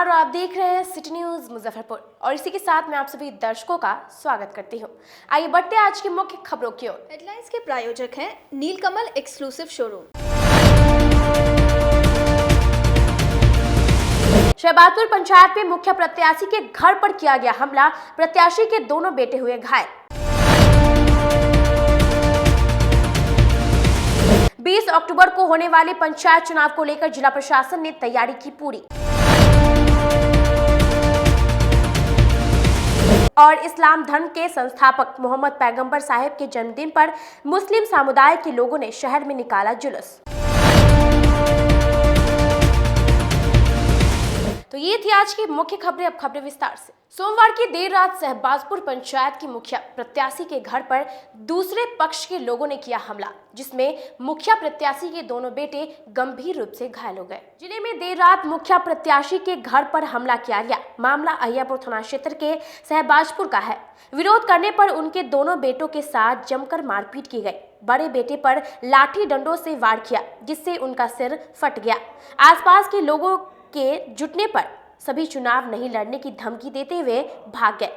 और आप देख रहे हैं सिटी न्यूज मुजफ्फरपुर और इसी के साथ मैं आप सभी दर्शकों का स्वागत करती हूं। आइए बढ़ते हैं आज की मुख्य खबरों की ओर। हेडलाइंस के प्रायोजक हैं नीलकमल एक्सक्लूसिव शोरूम। शहबाजपुर पंचायत में मुखिया प्रत्याशी के घर पर किया गया हमला, प्रत्याशी के दोनों बेटे हुए घायल। 20 अक्टूबर को होने वाले पंचायत चुनाव को लेकर जिला प्रशासन ने तैयारी की पूरी। और इस्लाम धर्म के संस्थापक मोहम्मद पैगंबर साहिब के जन्मदिन पर मुस्लिम समुदाय के लोगों ने शहर में निकाला जुलूस। तो ये थी आज की मुख्य खबरें। अब खबरें विस्तार से। सोमवार की देर रात शहबाजपुर पंचायत की मुखिया प्रत्याशी के घर पर दूसरे पक्ष के लोगों ने किया हमला, जिसमें मुखिया प्रत्याशी के दोनों बेटे गंभीर रूप से घायल हो गए। जिले में देर रात मुखिया प्रत्याशी के घर पर हमला किया गया। मामला अहियापुर थाना क्षेत्र के शहबाजपुर का है। विरोध करने पर उनके दोनों बेटों के साथ जमकर मारपीट की गई। बड़े बेटे पर लाठी डंडों से वार किया, जिससे उनका सिर फट गया। आसपास के लोगों के जुटने पर सभी चुनाव नहीं लड़ने की धमकी देते हुए भाग गए।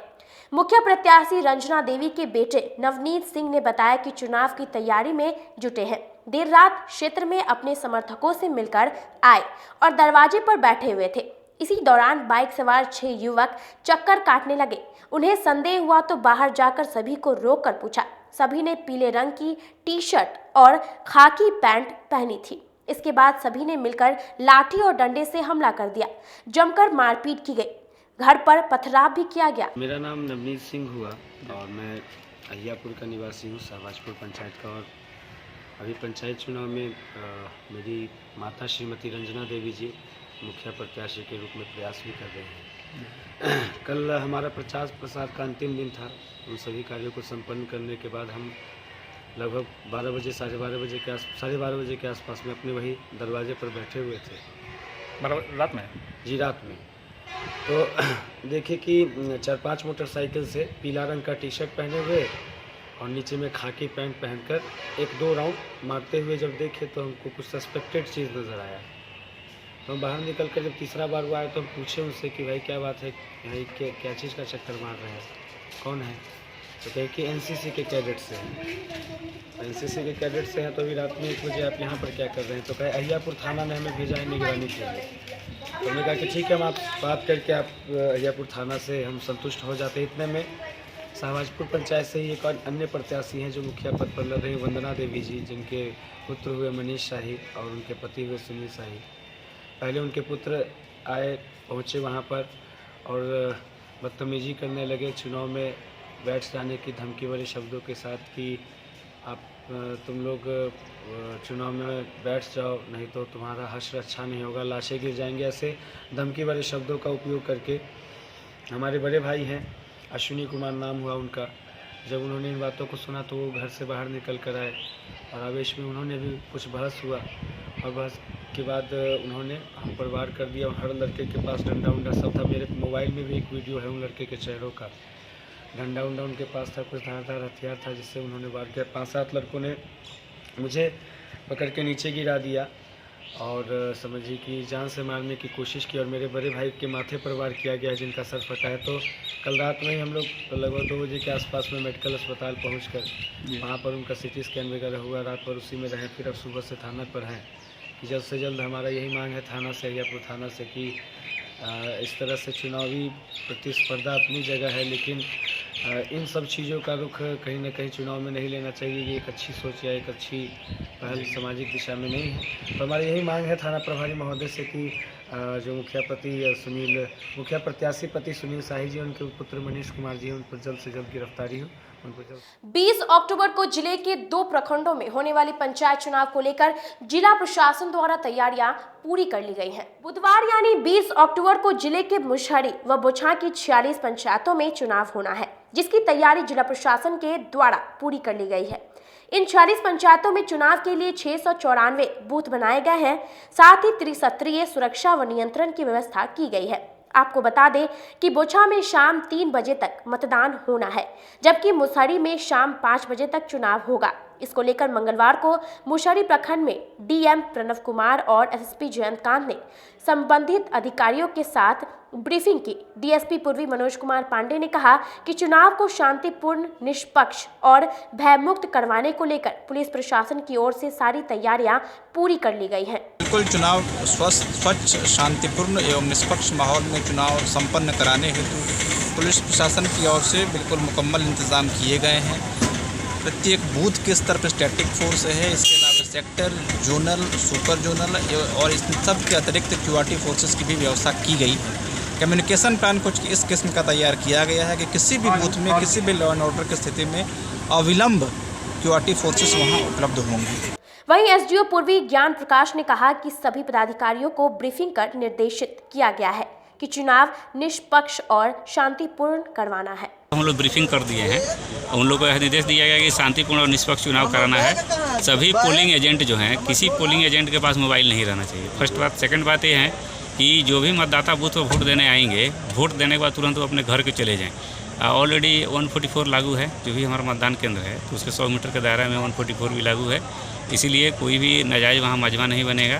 मुखिया प्रत्याशी रंजना देवी के बेटे नवनीत सिंह ने बताया कि चुनाव की तैयारी में जुटे हैं। देर रात क्षेत्र में अपने समर्थकों से मिलकर आए और दरवाजे पर बैठे हुए थे। इसी दौरान बाइक सवार 6 युवक चक्कर काटने लगे। उन्हें संदेह हुआ तो बाहर जाकर सभी को रोककर पूछा। सभी ने पीले रंग की टी-शर्ट और खाकी पैंट पहनी थी। इसके बाद सभी ने मिलकर लाठी और डंडे से हमला कर दिया। जमकर मारपीट की गई। घर पर पथराव भी किया गया। मेरा नाम नवनीत सिंह हुआ और मैं अहियापुर का निवासी हूँ, शहबाजपुर पंचायत का। और अभी पंचायत चुनाव में मेरी माता श्रीमती रंजना देवी जी मुखिया प्रत्याशी के रूप में प्रयास भी कर रहे हैं। कल हमारा प्रचार प्रसार का अंतिम दिन था। उन सभी कार्यों को संपन्न करने के बाद हम लगभग 12 बजे साढ़े 12 बजे के आसपास में अपने वही दरवाजे पर बैठे हुए थे। रात में? जी, रात में। तो देखे कि 4-5 मोटरसाइकिल से पीला रंग का टी-शर्ट पहने हुए और नीचे में खाकी पैंट पहनकर 1-2 राउंड मारते हुए जब देखे तो हमको कुछ सस्पेक्टेड चीज़ नज़र आया। तो हम बाहर निकल कर जब तीसरा बार वो आए तो हम पूछे उनसे कि भाई क्या बात है, भाई क्या चीज़ का चक्कर मार रहे हैं, कौन है? तो कहे कि एनसीसी के कैडेट से हैं। एनसीसी के कैडेट से हैं तो अभी रात में 1 बजे आप यहाँ पर क्या कर रहे हैं? तो कहे अहियापुर थाना ने हमें भेजा है निगरानी के लिए। तो हमने कहा कि ठीक है, हम आप बात करके आप अहियापुर थाना से हम संतुष्ट हो जाते। इतने में शहबाजपुर पंचायत से ही एक और अन्य प्रत्याशी हैं जो मुखिया पद पर लड़ रहे हैं, वंदना देवी जी, जिनके पुत्र हुए मनीष शाही और उनके पति हुए सुनील शाही। पहले उनके पुत्र आए, पहुँचे वहाँ पर और बदतमीजी करने लगे, चुनाव में बैठ जाने की धमकी वाले शब्दों के साथ कि आप तुम लोग चुनाव में बैठ जाओ, नहीं तो तुम्हारा हश्र अच्छा नहीं होगा, लाशें गिर जाएंगे। ऐसे धमकी वाले शब्दों का उपयोग करके हमारे बड़े भाई हैं, अश्विनी कुमार नाम हुआ उनका, जब उन्होंने इन बातों को सुना तो वो घर से बाहर निकल कर आए और आवेश में उन्होंने भी कुछ बहस हुआ और बहस के बाद उन्होंने हम पर वार कर दिया। और हर लड़के के पास डंडा उंडा सब था। मेरे मोबाइल में भी एक वीडियो है उन लड़के के चेहरों का। डंडा उंडा उनके पास था, कुछ धारदार हथियार था जिससे उन्होंने वार किया। 5-7 लड़कों ने मुझे पकड़ के नीचे गिरा दिया और समझिए कि जान से मारने की कोशिश की और मेरे बड़े भाई के माथे पर वार किया गया जिनका सर फटा है। तो कल रात में ही हम लोग लगभग 2 बजे के आसपास में मेडिकल अस्पताल पहुंचकर वहां पर उनका CT स्कैन वगैरह हुआ। रात भर उसी में रहे, फिर अब सुबह से थाना पर हैं कि जल्द से जल्द हमारा यही मांग है थाना से, अहियापुर थाना से, कि इस तरह से चुनावी प्रतिस्पर्धा अपनी जगह है, लेकिन इन सब चीज़ों का रुख कहीं ना कहीं चुनाव में नहीं लेना चाहिए। ये एक अच्छी सोच या एक अच्छी पहल सामाजिक दिशा में नहीं है। तो हमारी यही मांग है थाना प्रभारी महोदय से कि जो मुखिया प्रत्याशी पति सुनील शाही जी, उनके पुत्र मनीष कुमार जी, उन पर जल्द से जल्द गिरफ्तारी हो। 20 अक्टूबर को जिले के 2 प्रखंडों में होने वाली पंचायत चुनाव को लेकर जिला प्रशासन द्वारा तैयारियां पूरी कर ली गई हैं। बुधवार यानी 20 अक्टूबर को जिले के मुशहरी व बुछा की 46 पंचायतों में चुनाव होना है, जिसकी तैयारी जिला प्रशासन के द्वारा पूरी कर ली गई है। इन 46 पंचायतों में चुनाव के लिए 694 बूथ बनाए गए हैं। साथ ही त्रिस्तरीय सुरक्षा व नियंत्रण की व्यवस्था की गई है। आपको बता दें कि बोछा में शाम 3 बजे तक मतदान होना है, जबकि मुसहरी में शाम 5 बजे तक चुनाव होगा। इसको लेकर मंगलवार को मुसहरी प्रखंड में डीएम प्रणव कुमार और एसएसपी जयंतकांत ने संबंधित अधिकारियों के साथ ब्रीफिंग की। डीएसपी पूर्वी मनोज कुमार पांडे ने कहा कि चुनाव को शांतिपूर्ण, निष्पक्ष और भयमुक्त करवाने को लेकर पुलिस प्रशासन की ओर से सारी तैयारियां पूरी कर ली गई हैं। बिल्कुल चुनाव स्वस्थ, स्वच्छ, शांतिपूर्ण एवं निष्पक्ष माहौल में चुनाव संपन्न कराने हेतु पुलिस प्रशासन की ओर से बिल्कुल मुकम्मल इंतजाम किए गए हैं। प्रत्येक बूथ के स्तर पर स्टैटिक फोर्स है, इसके अलावा सेक्टर, जोनल, सुपर जोनल और इस सब के अतिरिक्त क्यूआरटी फोर्सेस की भी व्यवस्था की गई। कम्युनिकेशन प्लान कुछ इस किस्म का तैयार किया गया है कि किसी भी बूथ में किसी भी लॉ एंड ऑर्डर की स्थिति में अविलंब क्यूआरटी फोर्सेस वहां उपलब्ध होंगी। वहीं एसडीओ पूर्वी ज्ञान प्रकाश ने कहा कि सभी पदाधिकारियों को ब्रीफिंग कर निर्देशित किया गया है कि चुनाव निष्पक्ष और शांतिपूर्ण करवाना है। हम लोग ब्रीफिंग कर दिए हैं, उन लोगों को निर्देश दिया गया कि शांतिपूर्ण और निष्पक्ष चुनाव कराना है। सभी पोलिंग एजेंट जो हैं, किसी पोलिंग एजेंट के पास मोबाइल नहीं रहना चाहिए, फर्स्ट बात। सेकंड बात ये है कि जो भी मतदाता बूथ पर वोट देने आएंगे, वोट देने के बाद तुरंत वो अपने घर के चले जाएँ। ऑलरेडी 144 लागू है, जो भी हमारा मतदान केंद्र है, तो उसके 100 मीटर के दायरे में 144 भी लागू है। इसीलिए कोई भी नाजायज़ वहाँ मजमा नहीं बनेगा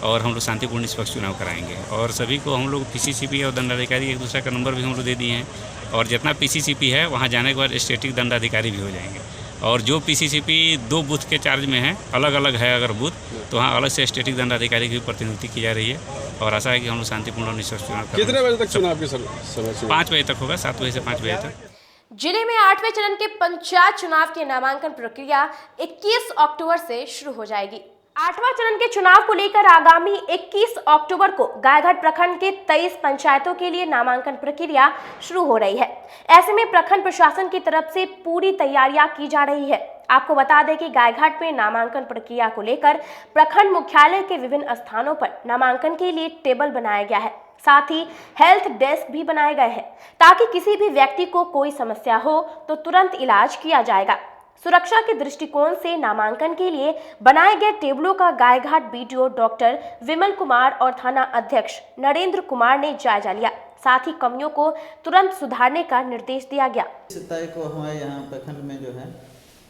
और हम लोग शांतिपूर्ण निष्पक्ष चुनाव कराएंगे। और सभी को हम लोग पीसीसीपी और दंडाधिकारी एक दूसरे का नंबर भी हम लोग दे दिए हैं, और जितना पीसीसीपी है वहाँ जाने के बाद स्टेटिक दंडाधिकारी भी हो जाएंगे। और जो पीसीसीपी 2 बूथ के चार्ज में है, अलग अलग है अगर बूथ, तो वहाँ अलग से स्टेटिक दंडाधिकारी की प्रतिनियुक्ति की जा रही है। और आशा है कि हम लोग शांतिपूर्ण और निष्पक्ष चुनाव करेंगे। कितने बजे तक चुनाव की समय? 5 बजे तक होगा, 7 बजे से 5 बजे तक। जिले में 8वें चरण के पंचायत चुनाव के नामांकन प्रक्रिया 21 अक्टूबर से शुरू हो जाएगी। 8वां चरण के चुनाव को लेकर आगामी 21 अक्टूबर को गायघाट प्रखंड के 23 पंचायतों के लिए नामांकन प्रक्रिया शुरू हो रही है। ऐसे में प्रखंड प्रशासन की तरफ से पूरी तैयारियां की जा रही है। आपको बता दें कि गायघाट में नामांकन प्रक्रिया को लेकर प्रखंड मुख्यालय के विभिन्न स्थानों पर नामांकन के लिए टेबल बनाया गया है, साथ ही हेल्थ डेस्क भी बनाए गए हैं, ताकि किसी भी व्यक्ति को कोई समस्या हो तो तुरंत इलाज किया जाएगा। सुरक्षा के दृष्टिकोण से नामांकन के लिए बनाए गए टेबलों का गायघाट बीडीओ डॉक्टर विमल कुमार और थाना अध्यक्ष नरेंद्र कुमार ने जायजा लिया। साथ ही कमियों को तुरंत सुधारने का निर्देश दिया गया। 27 को हमारे यहाँ प्रखंड में जो है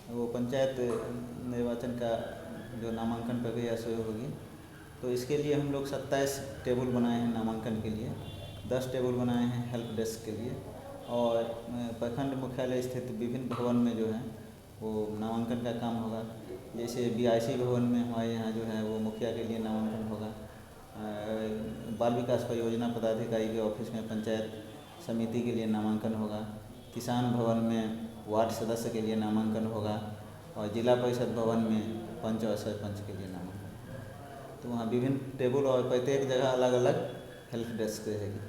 वो पंचायत निर्वाचन का जो नामांकन प्रक्रिया शुरू होगी, तो इसके लिए हम लोग 27 टेबल बनाए हैं नामांकन के लिए। 10 टेबल बनाए हैं हेल्प डेस्क के लिए, और प्रखंड मुख्यालय स्थित विभिन्न भवन में जो है वो नामांकन का काम होगा। जैसे बीआईसी भवन में हमारे यहाँ जो है वो मुखिया के लिए नामांकन होगा। बाल विकास परियोजना पदाधिकारी के ऑफिस में पंचायत समिति के लिए नामांकन होगा। किसान भवन में वार्ड सदस्य के लिए नामांकन होगा, और जिला परिषद भवन में पंच और सरपंच के लिए नामांकन। तो वहाँ विभिन्न टेबल और प्रत्येक जगह अलग अलग हेल्प डेस्क रहेगी।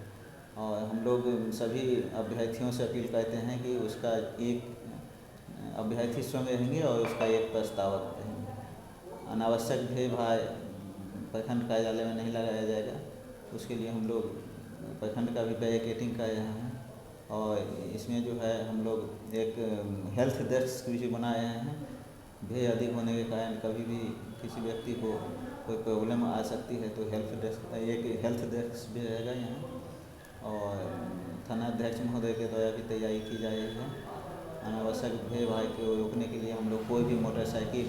और हम लोग सभी अभ्यर्थियों से अपील करते हैं कि उसका एक अभ्यर्थी स्वयं रहेंगे और उसका एक प्रस्तावक रहेंगे। अनावश्यक भेदभाव प्रखंड कार्यालय में नहीं लगाया जाएगा। उसके लिए हम लोग प्रखंड का भी बैरिकेडिंग कर रहे हैं, और इसमें जो है हम लोग एक हेल्थ डेस्क भी बनाए हैं। भीड़ अधिक होने के कारण कभी भी किसी व्यक्ति को कोई प्रॉब्लम आ सकती है, तो एक हेल्थ डेस्क भी रहेगा यहाँ। और थाना अध्यक्ष महोदय के द्वारा भी तैयारी की जा रही है। अनावश्यक भेदभाव को रोकने के लिए हम लोग कोई भी मोटरसाइकिल।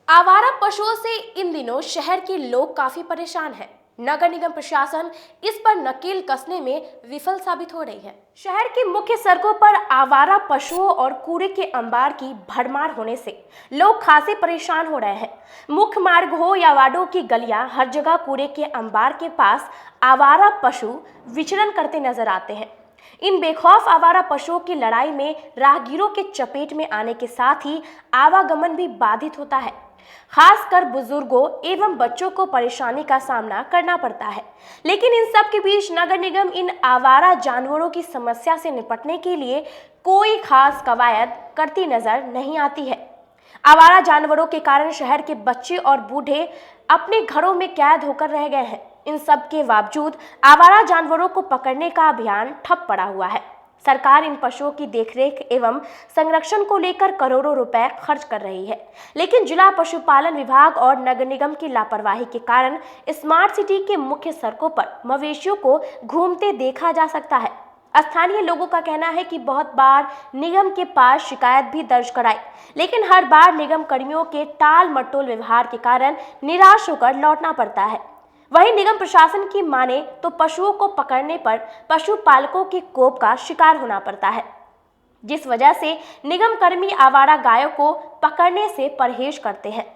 आवारा पशुओं से इन दिनों शहर के लोग काफी परेशान हैं। नगर निगम प्रशासन इस पर नकेल कसने में विफल साबित हो रही है। शहर की मुख्य सड़कों पर आवारा पशुओं और कूड़े के अंबार की भरमार होने से लोग खासे परेशान हो रहे हैं। मुख्य मार्ग हो या वार्डों की गलियां, हर जगह कूड़े के अंबार के पास आवारा पशु विचरण करते नजर आते हैं। इन बेखौफ आवारा पशुओं की लड़ाई में राहगीरों के चपेट में आने के साथ ही आवागमन भी बाधित होता है। खासकर बुजुर्गों एवं बच्चों को परेशानी का सामना करना पड़ता है। लेकिन इन सब के बीच नगर निगम इन आवारा जानवरों की समस्या से निपटने के लिए कोई खास कवायद करती नजर नहीं आती है। आवारा जानवरों के कारण शहर के बच्चे और बूढ़े अपने घरों में कैद होकर रह गए हैं। इन सब के बावजूद आवारा जानवरों को पकड़ने का अभियान ठप पड़ा हुआ है। सरकार इन पशुओं की देखरेख एवं संरक्षण को लेकर करोड़ों रुपए खर्च कर रही है, लेकिन जिला पशुपालन विभाग और नगर निगम की लापरवाही के कारण स्मार्ट सिटी के मुख्य सड़कों पर मवेशियों को घूमते देखा जा सकता है। स्थानीय लोगों का कहना है कि बहुत बार निगम के पास शिकायत भी दर्ज कराई, लेकिन हर बार निगम कर्मियों के टाल मटोल व्यवहार के कारण निराश होकर लौटना पड़ता है। वहीं निगम प्रशासन की माने तो पशुओं को पकड़ने पर पशुपालकों के कोप का शिकार होना पड़ता है, जिस वजह से निगम कर्मी आवारा गायों को पकड़ने से परहेज करते हैं।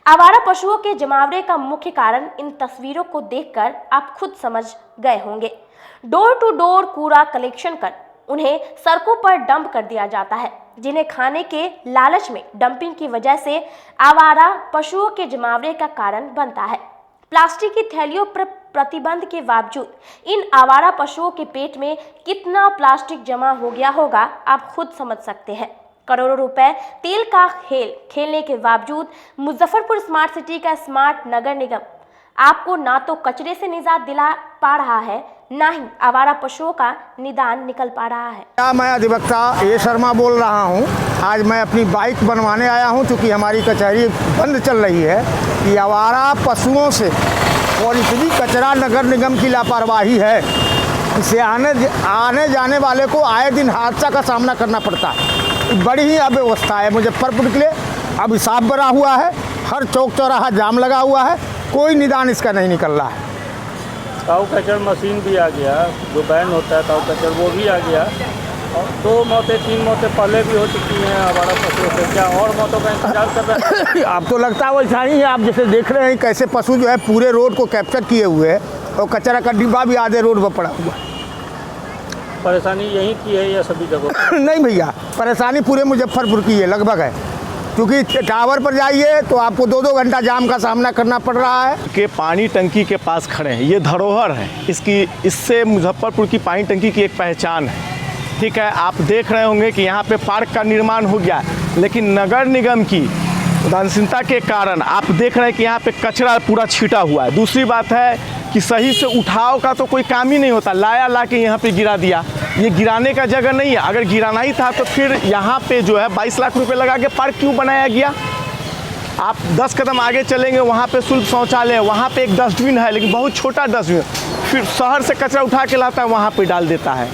आवारा पशुओं के जमावड़े का मुख्य कारण इन तस्वीरों को देखकर आप खुद समझ गए होंगे। डोर टू डोर कूड़ा कलेक्शन कर उन्हें सड़कों पर डंप कर दिया जाता है, जिन्हें खाने के लालच में डंपिंग की वजह से आवारा पशुओं के जमावड़े का कारण बनता है। प्लास्टिक की थैलियों पर प्रतिबंध के बावजूद इन आवारा पशुओं के पेट में कितना प्लास्टिक जमा हो गया होगा आप खुद समझ सकते हैं। करोड़ों रुपए तेल का खेल खेलने के बावजूद मुजफ्फरपुर स्मार्ट सिटी का स्मार्ट नगर निगम आपको ना तो कचरे से निजात दिला पा रहा है, ना ही आवारा पशुओं का निदान निकल पा रहा है। मैं अधिवक्ता ए शर्मा बोल रहा हूं। आज मैं अपनी बाइक बनवाने आया हूं, क्योंकि हमारी कचहरी बंद चल रही है कि आवारा पशुओं से और इतनी कचरा नगर निगम की लापरवाही है, इससे आने जाने वाले को आए दिन हादसा का सामना करना पड़ता है। बड़ी ही अव्यवस्था है मुजफ्फरपुर के लिए। अब हिसाब बना हुआ है, हर चौक चौराहा जाम लगा हुआ है, कोई निदान इसका नहीं निकल रहा है। काऊ कचर मशीन भी आ गया, जो बैन होता है काऊ कचर वो भी आ गया, और 2 मौतें 3 मौतें पहले भी हो चुकी हैं आवारा पशुओं से। क्या और मौतों का इंतजार कर रहे हैं? अब तो लगता है वैसा ही है। आप जैसे देख रहे हैं कैसे पशु जो है पूरे रोड को कैप्चर किए हुए है, और कचरा का डिब्बा भी आधे रोड पर पड़ा हुआ है। परेशानी यहीं की है या सभी जगह? नहीं भैया, परेशानी पूरे मुजफ्फरपुर की है लगभग है, क्योंकि टावर पर जाइए तो आपको 2-2 घंटा जाम का सामना करना पड़ रहा है। के पानी टंकी के पास खड़े हैं, ये धरोहर है इससे मुजफ्फरपुर की पानी टंकी की एक पहचान है। ठीक है, आप देख रहे होंगे कि यहाँ पे पार्क का निर्माण हो गया, लेकिन नगर निगम की उदासीनता के कारण आप देख रहे हैं कि यहाँ पे कचरा पूरा छिटा हुआ है। दूसरी बात है कि सही से उठाव का तो कोई काम ही नहीं होता, ला के यहाँ पे गिरा दिया। ये गिराने का जगह नहीं है। अगर गिराना ही था तो फिर यहाँ पे जो है 22 लाख रुपए लगा के पार्क क्यों बनाया गया? आप 10 कदम आगे चलेंगे, वहाँ पे शुल्क शौचालय है, वहाँ पे एक डस्टबिन है, लेकिन बहुत छोटा डस्टबिन। फिर शहर से कचरा उठा के लाता है, वहाँ पे डाल देता है।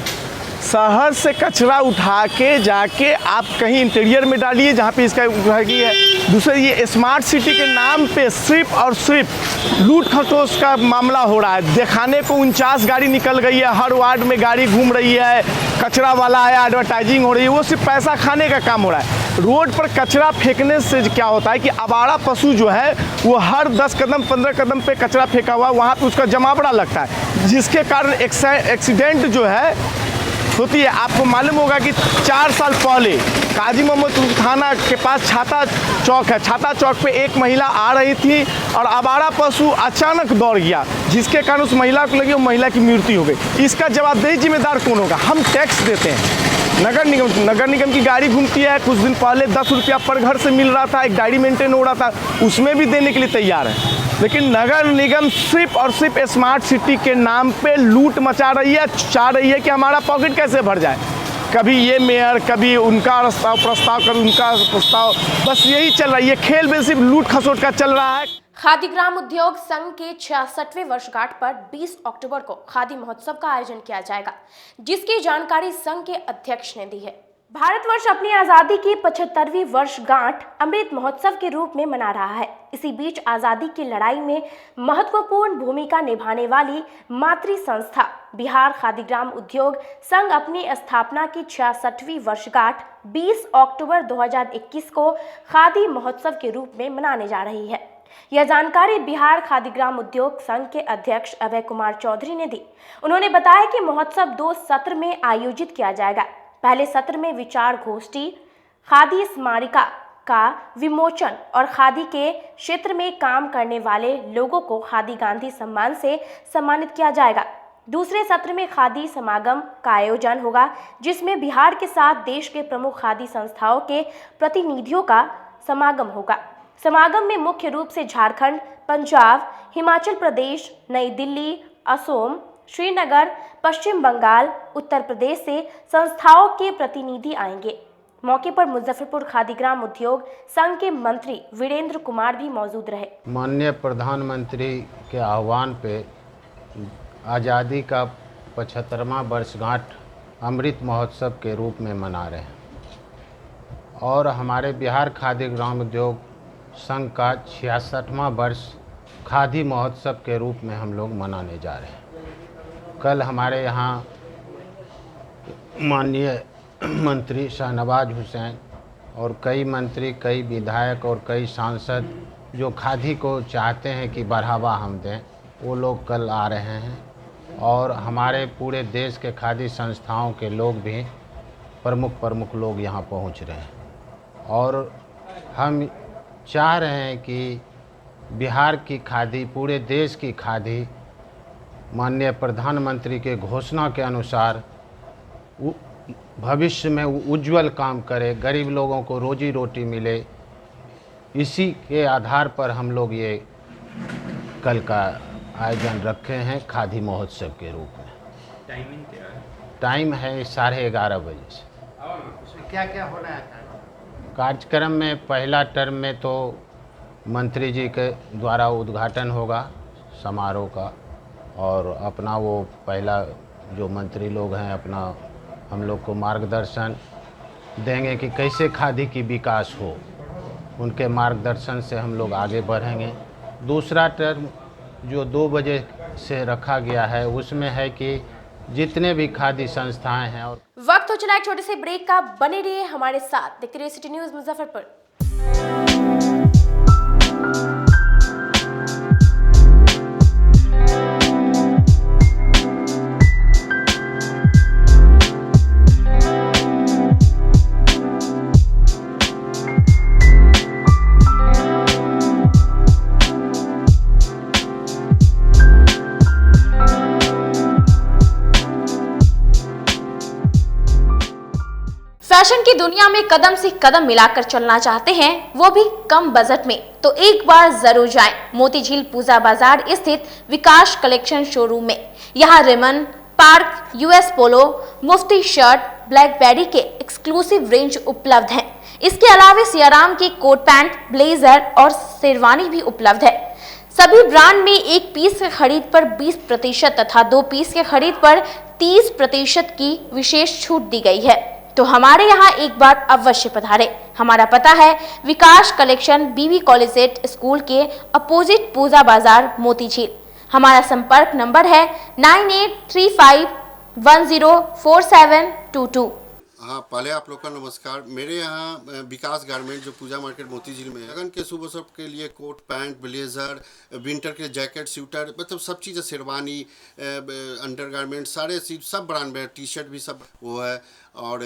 शहर से कचरा उठा के जाके आप कहीं इंटीरियर में डालिए जहाँ पे इसका उपयोगी है। दूसरा, ये स्मार्ट सिटी के नाम पे सिर्फ और सिर्फ लूट खसोट का मामला हो रहा है। दिखाने को 49 गाड़ी निकल गई है, हर वार्ड में गाड़ी घूम रही है, कचरा वाला है, एडवर्टाइजिंग हो रही है, वो सिर्फ पैसा खाने का काम हो रहा है। रोड पर कचरा फेंकने से क्या होता है कि आवारा पशु जो है वो हर 10 कदम 15 कदम पे कचरा फेंका हुआ, वहाँ पे उसका जमावड़ा लगता है, जिसके कारण एक्सीडेंट जो है होती है। आपको मालूम होगा कि 4 साल पहले काजी मोहम्मद थाना के पास छाता चौक है, छाता चौक पे एक महिला आ रही थी और आवारा पशु अचानक दौड़ गया, जिसके कारण उस महिला को लगी, वो महिला की मृत्यु हो गई। इसका जवाबदेही जिम्मेदार कौन होगा? हम टैक्स देते हैं, नगर निगम की गाड़ी घूमती है। कुछ दिन पहले 10 रुपया पर घर से मिल रहा था, एक डायरी मेंटेन हो रहा था, उसमें भी देने के लिए तैयार है। लेकिन नगर निगम सिर्फ और सिर्फ स्मार्ट सिटी के नाम पे लूट मचा रही है, चाह रही है कि हमारा पॉकेट कैसे भर जाए। कभी ये मेयर, कभी उनका प्रस्ताव, कभी उनका प्रस्ताव, बस यही चल रहा है। ये खेल में सिर्फ लूट खसोट का चल रहा है। खादी ग्राम उद्योग संघ के 66वें वर्षगांठ पर 20 अक्टूबर को खादी महोत्सव का आयोजन किया जाएगा, जिसकी जानकारी संघ के अध्यक्ष ने दी है। भारतवर्ष अपनी आज़ादी की 75वीं वर्षगांठ अमृत महोत्सव के रूप में मना रहा है। इसी बीच आज़ादी की लड़ाई में महत्वपूर्ण भूमिका निभाने वाली मातृ संस्था बिहार खादी ग्राम उद्योग संघ अपनी स्थापना की 66वीं वर्षगांठ 20 अक्टूबर 2021 को खादी महोत्सव के रूप में मनाने जा रही है। यह जानकारी बिहार खादी ग्राम उद्योग संघ के अध्यक्ष अभय कुमार चौधरी ने दी। उन्होंने बताया कि महोत्सव 2 सत्र में आयोजित किया जाएगा। पहले सत्र में विचार गोष्ठी, खादी स्मारिका का विमोचन और खादी के क्षेत्र में काम करने वाले लोगों को खादी गांधी सम्मान से सम्मानित किया जाएगा। दूसरे सत्र में खादी समागम का आयोजन होगा, जिसमें बिहार के साथ देश के प्रमुख खादी संस्थाओं के प्रतिनिधियों का समागम होगा। समागम में मुख्य रूप से झारखंड, पंजाब, हिमाचल प्रदेश, नई दिल्ली, असम, श्रीनगर, पश्चिम बंगाल, उत्तर प्रदेश से संस्थाओं के प्रतिनिधि आएंगे। मौके पर मुजफ्फरपुर खादी ग्राम उद्योग संघ के मंत्री वीरेंद्र कुमार भी मौजूद रहे। माननीय प्रधानमंत्री के आह्वान पे आज़ादी का 75वां वर्षगांठ अमृत महोत्सव के रूप में मना रहे हैं और हमारे बिहार खादी ग्राम उद्योग संघ का 66वां वर्ष खादी महोत्सव के रूप में हम लोग मनाने जा रहे हैं। कल हमारे यहाँ माननीय मंत्री शाहनवाज हुसैन और कई मंत्री, कई विधायक और कई सांसद जो खादी को चाहते हैं कि बढ़ावा हम दें, वो लोग कल आ रहे हैं और हमारे पूरे देश के खादी संस्थाओं के लोग भी प्रमुख लोग यहाँ पहुँच रहे हैं और हम चाह रहे हैं कि बिहार की खादी, पूरे देश की खादी माननीय प्रधानमंत्री के घोषणा के अनुसार भविष्य में उज्जवल काम करे, गरीब लोगों को रोजी रोटी मिले। इसी के आधार पर हम लोग ये कल का आयोजन रखे हैं खादी महोत्सव के रूप में। टाइमिंग क्या है? टाइम है 11:30 बजे से। उसमें क्या क्या होना है? कार्यक्रम में पहला टर्म में तो मंत्री जी के द्वारा उद्घाटन होगा समारोह का और अपना वो पहला जो मंत्री लोग हैं अपना हम लोग को मार्गदर्शन देंगे कि कैसे खादी की विकास हो। उनके मार्गदर्शन से हम लोग आगे बढ़ेंगे। दूसरा टर्म जो 2 बजे से रखा गया है उसमें है कि जितने भी खादी संस्थाएं हैं और वक्त हो चला एक छोटे से ब्रेक का। बने रहिए हमारे साथ, देखते रहिए सिटी न्यूज़ मुजफ्फरपुर। फैशन की दुनिया में कदम से कदम मिलाकर चलना चाहते हैं, वो भी कम बजट में, तो एक बार जरूर जाएं मोतीझील पूजा बाजार स्थित विकास कलेक्शन शोरूम में। यहाँ रेमन, पार्क, यूएस पोलो, मुफ्ती शर्ट, ब्लैकबेरी के एक्सक्लूसिव रेंज उपलब्ध हैं। इसके अलावा सियाराम के कोट पैंट, ब्लेजर और शेरवानी भी उपलब्ध है। सभी ब्रांड में 1 पीस के खरीद पर 20% तथा 2 पीस के खरीद पर 30% की विशेष छूट दी गई है। तो हमारे यहाँ एक बार अवश्य पधारे। हमारा पता है विकास कलेक्शन, बीबी कॉलेज स्कूल के अपोजिट पूजा बाजार, मोतीझील। हमारा संपर्क नंबर है 9835104722। हाँ, पहले आप लोग का नमस्कार। मेरे यहाँ विकास गारमेंट जो पूजा मार्केट मोतीझील में है, लगन के शुभ अवसर के लिए कोट पैंट, ब्लेजर, विंटर के जैकेट, स्वेटर, मतलब सब चीज़, शेरवानी, अंडर गारमेंट, सारे चीज सब ब्रांड में, टी शर्ट भी सब वो है और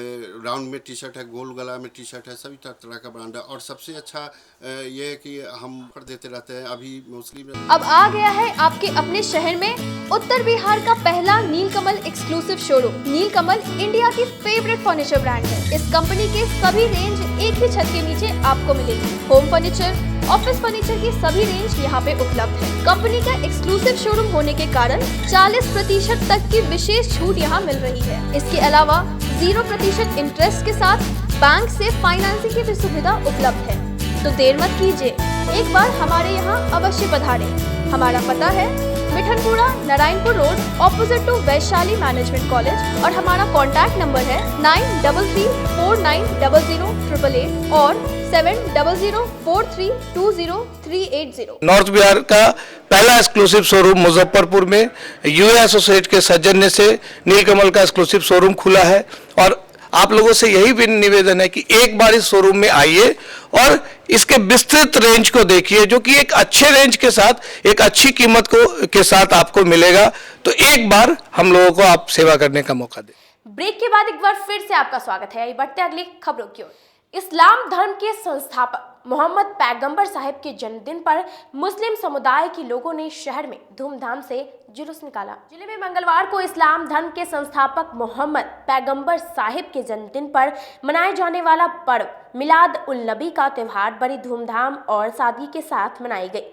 राउंड में टी शर्ट है, गोल गला में टी शर्ट है, सभी तरह का ब्रांड है। और सबसे अच्छा ये है कि हम ऑफर देते रहते हैं। अभी मोस्टली अब आ गया है आपके अपने शहर में उत्तर बिहार का पहला नीलकमल एक्सक्लूसिव शोरूम। नीलकमल इंडिया की फेवरेट फर्नीचर ब्रांड है। इस कंपनी के सभी रेंज एक ही छत के नीचे आपको मिलेगी। होम फर्नीचर, ऑफिस फर्नीचर की सभी रेंज यहाँ पे उपलब्ध है। कंपनी का एक्सक्लूसिव शोरूम होने के कारण 40% तक की विशेष छूट यहाँ मिल रही है। इसके अलावा 0% इंटरेस्ट के साथ बैंक से फाइनेंसिंग की भी सुविधा उपलब्ध है। तो देर मत कीजिए, एक बार हमारे यहाँ अवश्य पधारें। हमारा पता है Mithanpura, Narayanpur road, opposite to Vaishali management college और हमारा कॉन्टैक्ट नंबर है 9334900888 और 7004320380। नॉर्थ बिहार का पहला एक्सक्लूसिव शोरूम मुजफ्फरपुर में यूए एसोसिएट के सौजन्य से नीलकमल का एक्सक्लूसिव शोरूम खुला है और आप लोगों से यही भी निवेदन है कि एक बार इस शोरूम में आइए और इसके विस्तृत रेंज को देखिए, जो कि एक अच्छे रेंज के साथ एक अच्छी कीमत के साथ आपको मिलेगा। तो एक बार हम लोगों को आप सेवा करने का मौका दें। ब्रेक के बाद एक बार फिर से आपका स्वागत है। बढ़ते अगली खबरों की ओर। इस्लाम धर्म के संस्थापक मोहम्मद पैगंबर साहिब के जन्मदिन पर मुस्लिम समुदाय के लोगों ने शहर में धूमधाम से जुलूस निकाला। जिले में मंगलवार को इस्लाम धर्म के संस्थापक मोहम्मद पैगंबर साहिब के जन्मदिन पर मनाए जाने वाला पर्व मिलाद उल नबी का त्यौहार बड़ी धूमधाम और सादगी के साथ मनाई गई।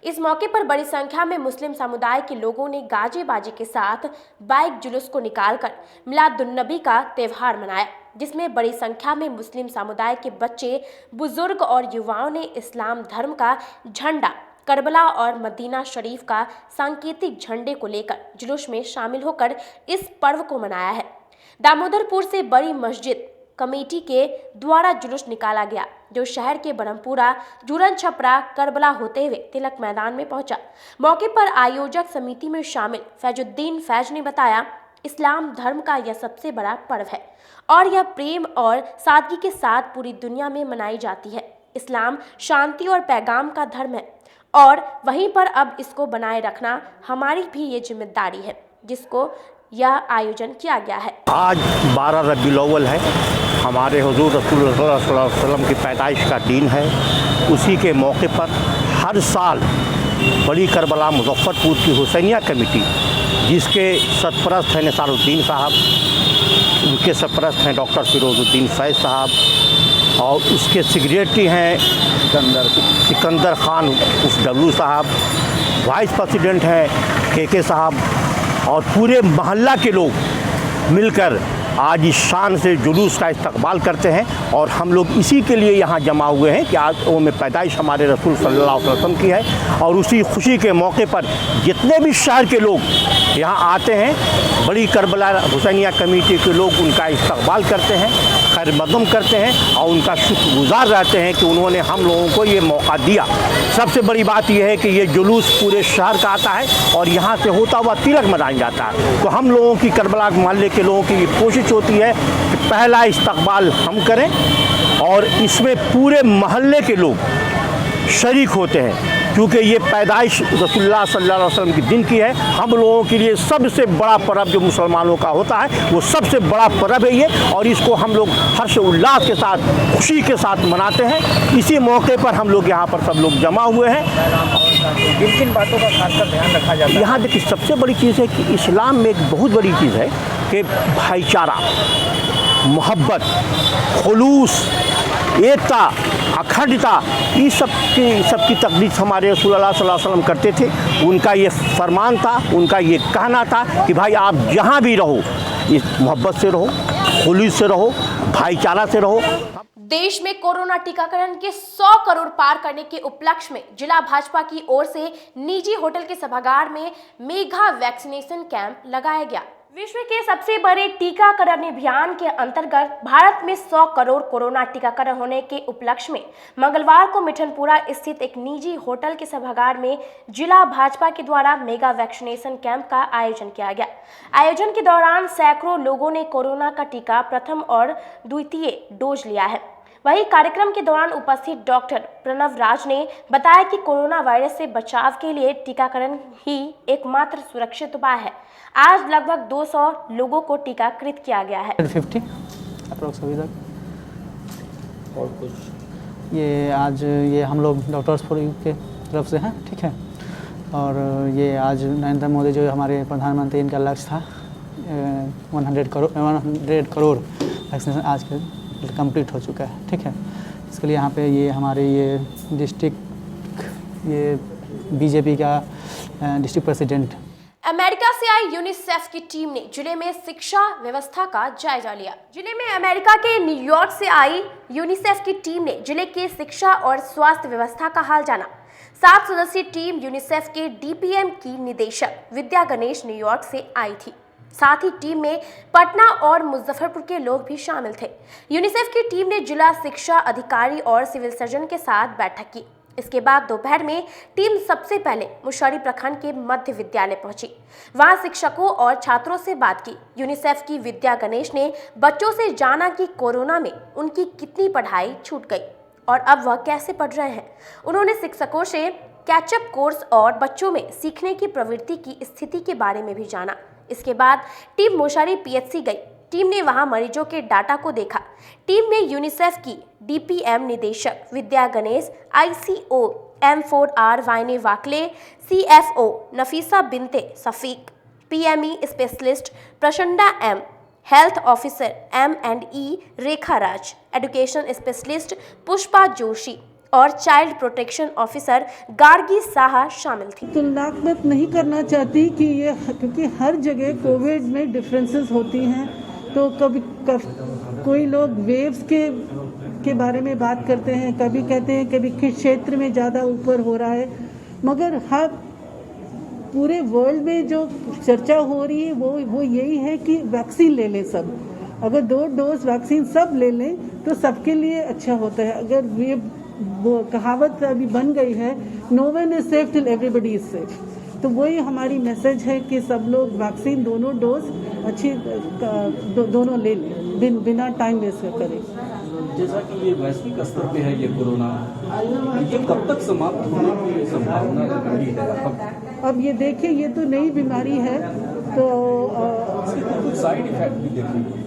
इस मौके पर बड़ी संख्या में मुस्लिम समुदाय के लोगों ने गाजे बाजे के साथ बाइक जुलूस को निकालकर मिलादुन्नबी का त्योहार मनाया, जिसमें बड़ी संख्या में मुस्लिम समुदाय के बच्चे, बुजुर्ग और युवाओं ने इस्लाम धर्म का झंडा करबला और मदीना शरीफ का सांकेतिक झंडे को लेकर जुलूस में शामिल होकर इस पर्व को मनाया है। दामोदरपुर से बड़ी मस्जिद कमेटी के द्वारा जुलूस निकाला गया, जो शहर के बरमपुरा, जुरन छपरा, करबला होते हुए तिलक मैदान में पहुंचा। मौके पर आयोजक समिति में शामिल फैजुद्दीन फैज ने बताया, इस्लाम धर्म का यह सबसे बड़ा पर्व है और यह प्रेम और सादगी के साथ पूरी दुनिया में मनाई जाती है। इस्लाम शांति और पैगाम का धर्म है और वहीं पर अब इसको बनाए रखना हमारी भी ये जिम्मेदारी है, जिसको यह आयोजन किया गया है। आज 12 रबीउल अव्वल है, हमारे हुजूर रसूलुल्लाह सल्लल्लाहु अलैहि वसल्लम की पैदाइश का दिन है। उसी के मौके पर हर साल बड़ी करबला मुजफ्फरपुर की हुसैनिया कमेटी, जिसके सरपरस्त हैं निसारुद्दीन साहब, उनके सरपरस्त हैं डॉक्टर फिरोजुद्दीन फैज़ साहब और उसके सेक्रेटरी हैं सिकंदर खान उफडब्लू साहब, वाइस प्रेसिडेंट हैं के साहब और पूरे मोहल्ला के लोग मिलकर आज इस शान से जुलूस का इस्तकबाल करते हैं। और हम लोग इसी के लिए यहाँ जमा हुए हैं कि आज वो में पैदाइश हमारे रसूल सल्लल्लाहु अलैहि वसल्लम की है और उसी खुशी के मौके पर जितने भी शहर के लोग यहाँ आते हैं, बड़ी करबला हुसैनिया कमेटी के लोग उनका इस्तकबाल करते हैं, खैर मक़दम करते हैं और उनका शुक्रगुज़ार रहते हैं कि उन्होंने हम लोगों को ये मौका दिया। सबसे बड़ी बात यह है कि ये जुलूस पूरे शहर का आता है और यहाँ से होता हुआ तिलक मैदान जाता है। तो हम लोगों की करबला मोहल्ले के लोगों की ये कोशिश होती है कि पहला इस्तकबाल हम करें और इसमें पूरे मोहल्ले के लोग शरीक होते हैं, क्योंकि ये पैदाइश रसूलुल्लाह सल्लल्लाहु अलैहि वसल्लम की दिन की है। हम लोगों के लिए सबसे बड़ा पर्व जो मुसलमानों का होता है वो सबसे बड़ा पर्व है ये, और इसको हम लोग हर्ष उल्लास के साथ, खुशी के साथ मनाते हैं। इसी मौके पर हम लोग यहाँ पर सब लोग जमा हुए हैं। किन किन बातों का खासकर ध्यान रखा जाता है? यहाँ देखिए, सबसे बड़ी चीज़ है कि इस्लाम में एक बहुत बड़ी चीज़ है कि भाईचारा, मोहब्बत, खुलूस, एकता, अखंडता, ये सबकी तकदीस हमारे रसूलुल्लाह सल्लल्लाहु अलैहि वसल्लम करते थे। उनका ये फरमान था, उनका ये कहना था कि भाई आप जहाँ भी रहो, इस मोहब्बत से रहो, खुलूस से रहो, भाईचारा से रहो। देश में कोरोना टीकाकरण के 100 करोड़ पार करने के उपलक्ष्य में जिला भाजपा की ओर से निजी होटल के सभागार में मेगा वैक्सीनेशन कैंप लगाया गया। विश्व के सबसे बड़े टीकाकरण अभियान के अंतर्गत भारत में 100 करोड़ कोरोना टीकाकरण होने के उपलक्ष्य में मंगलवार को मिठनपुरा स्थित एक निजी होटल के सभागार में जिला भाजपा के द्वारा मेगा वैक्सीनेशन कैंप का आयोजन किया गया। आयोजन के दौरान सैकड़ों लोगों ने कोरोना का टीका प्रथम और द्वितीय डोज लिया है। वहीं कार्यक्रम के दौरान उपस्थित डॉक्टर प्रणव राज ने बताया कि कोरोना वायरस से बचाव के लिए टीकाकरण ही एकमात्र सुरक्षित उपाय है। आज लगभग 200 लोगों को टीकाकृत किया गया है। 50 अप्रोक्स अभी तक। और कुछ ये आज ये हम लोग डॉक्टर्स फॉर यू के तरफ से हैं, ठीक है। और ये आज नरेंद्र मोदी जो हमारे प्रधानमंत्री, इनका लक्ष्य था 100 करोड़ वैक्सीनेशन आज के कंप्लीट हो चुका है, ठीक है। इसके लिए यहाँ पे ये हमारे ये डिस्ट्रिक्ट, ये बीजेपी का डिस्ट्रिक्ट प्रेसिडेंट। अमेरिका से आई यूनिसेफ की टीम ने जिले में शिक्षा व्यवस्था का जायजा लिया। जिले में अमेरिका के न्यूयॉर्क से आई यूनिसेफ की टीम ने जिले के शिक्षा और स्वास्थ्य व्यवस्था का हाल जाना। 7 सदस्यीय टीम यूनिसेफ के डीपीएम की निदेशक विद्या गणेश न्यूयॉर्क से आई थी। साथ ही टीम में पटना और मुजफ्फरपुर के लोग भी शामिल थे। यूनिसेफ की टीम ने जिला शिक्षा अधिकारी और सिविल सर्जन के साथ बैठक की। इसके बाद दोपहर में टीम सबसे पहले मुशहरी प्रखंड के मध्य विद्यालय पहुंची। वहां शिक्षकों और छात्रों से बात की। यूनिसेफ की विद्या गणेश ने बच्चों से जाना कि कोरोना में उनकी कितनी पढ़ाई छूट गई और अब वह कैसे पढ़ रहे हैं। उन्होंने शिक्षकों से कैचअप कोर्स और बच्चों में सीखने की प्रवृत्ति की स्थिति के बारे में भी जाना। इसके बाद टीम मुशहरी पीएचसी गई। टीम ने वहां मरीजों के डाटा को देखा। टीम में यूनिसेफ की डीपीएम निदेशक विद्या गणेश, आईसीओ M4R वाइने वाकले, CFO Nafisa Binte Safiq, PME specialist Prachanda M, health officer M&E Rekha Raj, education specialist Pushpa Joshi, और child protection officer Gargi Saha शामिल थी। तुलनात्मक नहीं करना चाहती कि ये, क्योंकि हर जगह कोविड में डिफरेंसेस होती हैं, तो कभी कोई लोग वेव्स के बारे में बात करते हैं, कभी कहते हैं कभी किस क्षेत्र में ज़्यादा ऊपर हो रहा है, मगर हर पूरे वर्ल्ड में जो चर्चा हो रही है वो यही है कि वैक्सीन ले लें सब। अगर 2 डोज वैक्सीन सब ले लें तो सबके लिए अच्छा होता है। अगर ये वो कहावत अभी बन गई है, no one is safe till everybody is safe, तो वही हमारी मैसेज है कि सब लोग वैक्सीन दोनों डोज अच्छी दोनों ले लें, बिना टाइम वेस्ट करें। जैसा कि ये वैश्विक स्तर पे है ये कोरोना, ये कब तक समाप्त होने की संभावना बड़ी है? अब ये देखिए, ये तो नई बीमारी है, तो कुछ साइड इफेक्ट भी देखेंगे।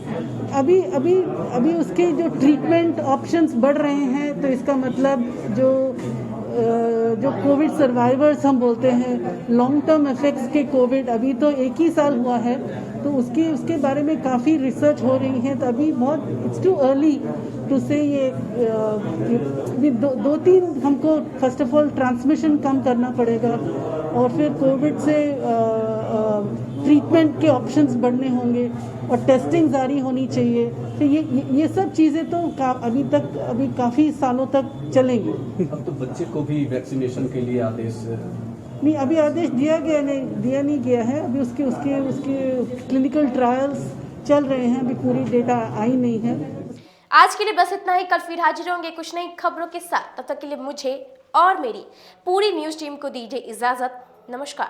अभी उसके जो ट्रीटमेंट ऑप्शंस बढ़ रहे हैं, तो इसका मतलब जो कोविड सर्वाइवर्स हम बोलते हैं, लॉन्ग टर्म इफेक्ट्स के कोविड, अभी तो 1 ही साल हुआ है, तो उसके बारे में काफ़ी रिसर्च हो रही है। तो अभी बहुत इट्स टू अर्ली टू से ये 2-3 हमको फर्स्ट ऑफ ऑल ट्रांसमिशन कम करना पड़ेगा, और फिर कोविड से ट्रीटमेंट के ऑप्शंस बढ़ने होंगे, और टेस्टिंग जारी होनी चाहिए। तो ये सब चीज़ें तो अभी काफ़ी सालों तक चलेंगी। अब तो बच्चे को भी वैक्सीनेशन के लिए आदेश नहीं, अभी आदेश दिया नहीं गया है। अभी उसके क्लिनिकल ट्रायल्स चल रहे हैं, अभी पूरी डेटा आई नहीं है। आज के लिए बस इतना ही। कल फिर हाजिर होंगे कुछ नई खबरों के साथ। तब तक के लिए मुझे और मेरी पूरी न्यूज़ टीम को दीजिए इजाज़त। नमस्कार।